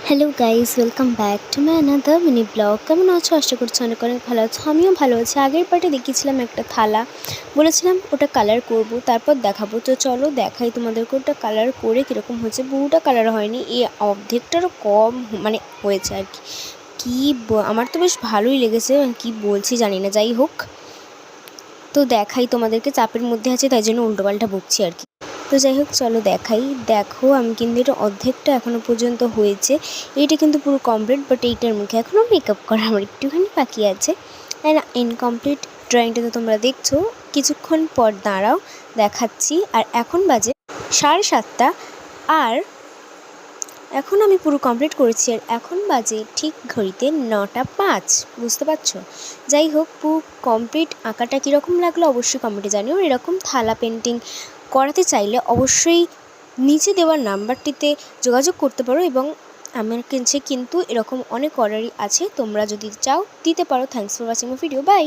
Hello guys, welcome back to my another mini blog. কেমন আছো? আশা করছি অনেক অনেক ভালো আছো। আমিও ভালো আছি। আগের পার্টে দেখিয়েছিলাম একটা থালা, বলেছিলাম ওটা কালার করব, তারপর দেখাবো। তো চলো দেখাই তোমাদেরকে ওটা কালার করে কীরকম হয়েছে। পুরোটা কালার হয়নি, এই অর্ধেকটারও কম মানে হয়েছে আর কি। আমার তো বেশ ভালোই লেগেছে, কি বলছি জানি না, যাই হোক। তো দেখাই তোমাদেরকে, চাপের মধ্যে আছে তাই জন্য উল্টোপাল্টা বকছি আর কি। তো যাই হোক, চলো দেখাই। দেখো, আমি কিন্তু এটা অর্ধেকটা এখনও পর্যন্ত হয়েছে। এইটা কিন্তু পুরো কমপ্লিট, বাট এইটার মুখে এখনও মেকআপ করা আমার একটুখানি বাকি আছে। অ্যান্ড ইনকমপ্লিট ড্রয়িংটা তো তোমরা দেখছো, কিছুক্ষণ পর দাঁড়াও দেখাচ্ছি। আর এখন বাজে 7:30, আর এখন আমি পুরো কমপ্লিট করেছি। আর এখন বাজে ঠিক ঘড়িতে 9:05, বুঝতে পারছো? যাই হোক, পুরো কমপ্লিট। আঁকাটা কীরকম লাগলো অবশ্যই কমেন্টে জানিও। এরকম থালা পেন্টিং করাতে চাইলে অবশ্যই নিচে দেওয়ার নাম্বারটিতে যোগাযোগ করতে পারো, এবং আমার কাছে কিন্তু এরকম অনেক অর্ডারই আছে, তোমরা যদি চাও দিতে পারো। Thanks for watching my video, by.